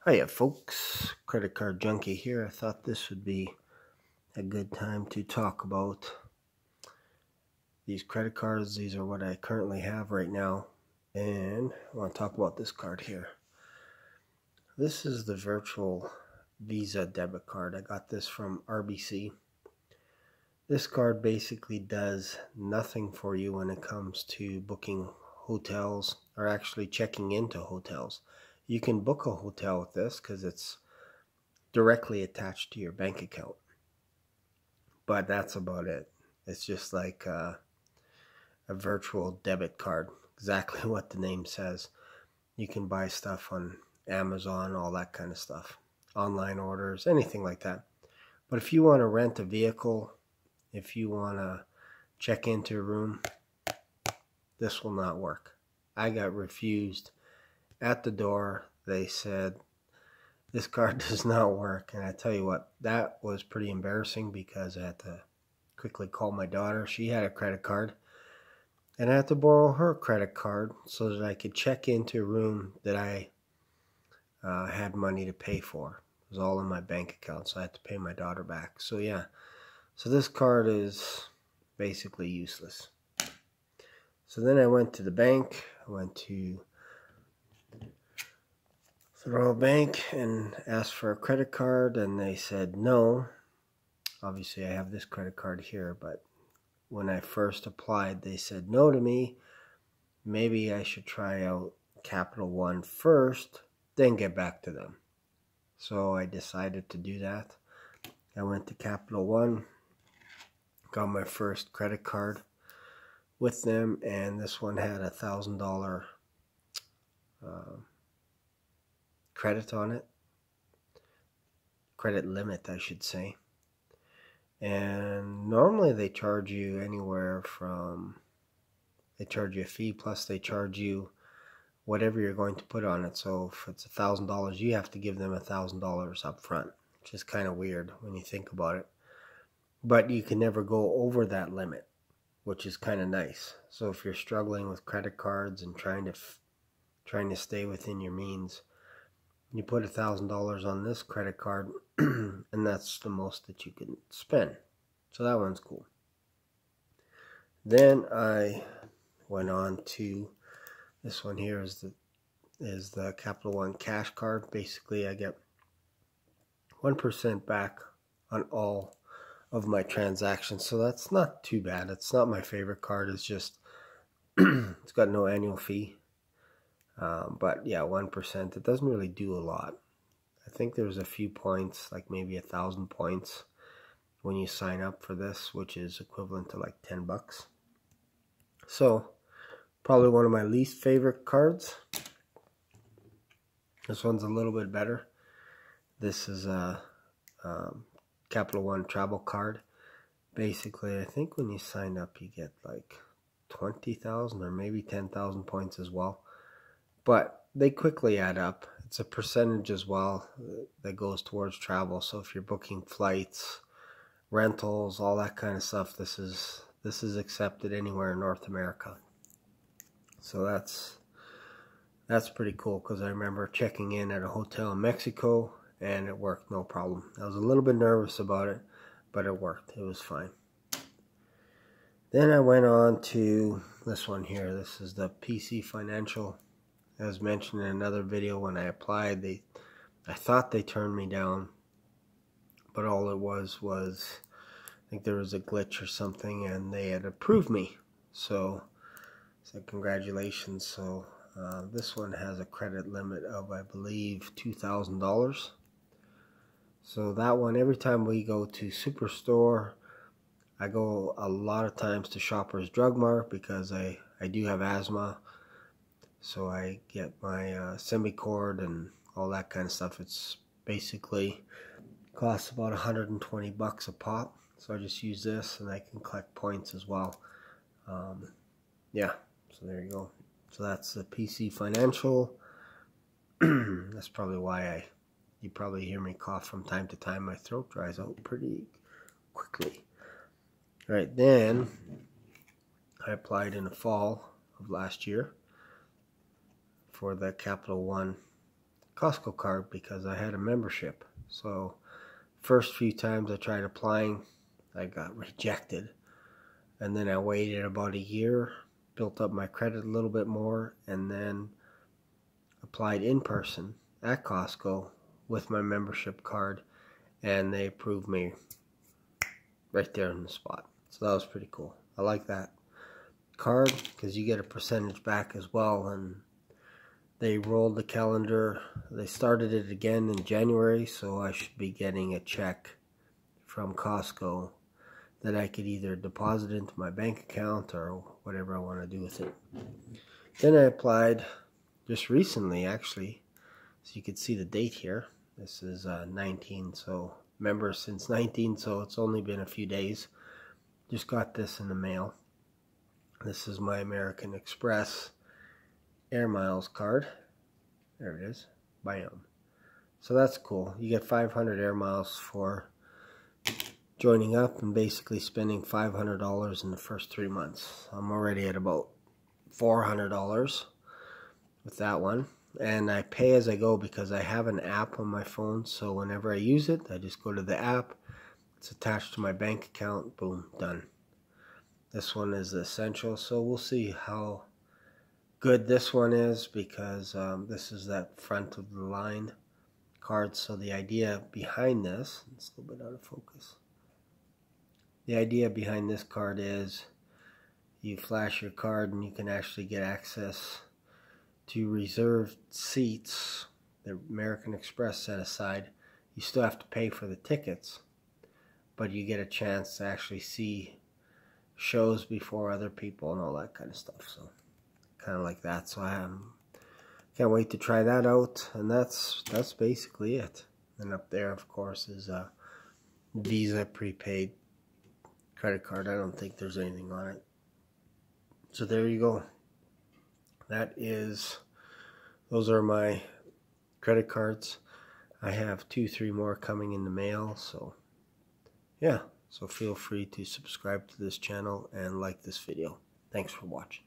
Hiya folks, Credit Card Junkie here. I thought this would be a good time to talk about these credit cards. These are what I currently have right now, and I want to talk about this card here. This is the virtual Visa debit card. I got this from RBC. This card basically does nothing for you when it comes to booking hotels or actually checking into hotels. You can book a hotel with this because it's directly attached to your bank account, but that's about it. It's just like a virtual debit card, exactly what the name says. You can buy stuff on Amazon, all that kind of stuff, online orders, anything like that. But if you want to rent a vehicle, if you want to check into a room, this will not work. I got refused at the door. They said this card does not work, and I tell you what, that was pretty embarrassing because I had to quickly call my daughter. She had a credit card, and I had to borrow her credit card so that I could check into a room that I had money to pay for. It was all in my bank account, so I had to pay my daughter back. So yeah, so this card is basically useless. So then I went to the bank. I went to Federal Bank and asked for a credit card, and they said no. Obviously I have this credit card here, but when I first applied they said no to me. Maybe I should try out Capital One first, then get back to them. So I decided to do that. I went to Capital One, got my first credit card with them, and this one had $1,000 credit on it. Credit limit, I should say. And normally they charge you anywhere from, they charge you a fee, plus they charge you whatever you're going to put on it. So if it's $1,000, you have to give them $1,000 up front, which is kind of weird when you think about it. But you can never go over that limit, which is kind of nice. So if you're struggling with credit cards and trying to stay within your means, you put $1,000 on this credit card, and that's the most that you can spend. So that one's cool. Then I went on to this one here is the Capital One Cash Card. Basically, I get 1% back on all of my transactions, so that's not too bad. It's not my favorite card. It's just it's got no annual fee. But yeah, 1%, it doesn't really do a lot. I think there's a few points, like maybe 1,000 points when you sign up for this, which is equivalent to like $10. So probably one of my least favorite cards. This one's a little bit better. This is a Capital One travel card. Basically, I think when you sign up you get like 20,000 or maybe 10,000 points as well. But they quickly add up. It's a percentage as well that goes towards travel. So if you're booking flights, rentals, all that kind of stuff, this is accepted anywhere in North America. So that's pretty cool, because I remember checking in at a hotel in Mexico and it worked no problem. I was a little bit nervous about it, but it worked. It was fine. Then I went on to this one here. This is the PC Financial. As mentioned in another video, when I applied, I thought they turned me down, but all it was I think there was a glitch or something, and they had approved me. So congratulations. So this one has a credit limit of, I believe, $2,000. So that one, every time we go to Superstore, I go a lot of times to Shoppers Drug Mart because I do have asthma. So I get my Semicord and all that kind of stuff. It's basically costs about $120 a pop. So I just use this, and I can collect points as well. Yeah, so there you go. So that's the PC Financial. That's probably why you probably hear me cough from time to time. My throat dries out pretty quickly. All right, then I applied in the fall of last year for the Capital One Costco card because I had a membership. So first few times I tried applying, I got rejected. And then I waited about a year, built up my credit a little bit more, and then applied in person at Costco with my membership card, and they approved me right there on the spot. So that was pretty cool. I like that card because you get a percentage back as well. And they rolled the calendar. They started it again in January, so I should be getting a check from Costco that I could either deposit into my bank account or whatever I want to do with it. Then I applied just recently, actually, so you can see the date here. This is 19, so member since 19, so it's only been a few days. Just got this in the mail. This is my American Express Airmiles card. There it is. Bam. So that's cool. You get 500 air miles for joining up and basically spending $500 in the first 3 months. I'm already at about $400 with that one. And I pay as I go because I have an app on my phone. So whenever I use it, I just go to the app. It's attached to my bank account. Boom, done. This one is the essential. So we'll see how good this one is because this is that front of the line card. So the idea behind this, it's a little bit out of focus. The idea behind this card is you flash your card and you can actually get access to reserved seats that American Express set aside. You still have to pay for the tickets, but you get a chance to actually see shows before other people and all that kind of stuff. So kind of like that. So I can't wait to try that out. And that's basically it. And up there, of course, is a Visa prepaid credit card. I don't think there's anything on it. So there you go. Those are my credit cards. I have 2-3 more coming in the mail. So yeah, so feel free to subscribe to this channel and like this video. Thanks for watching.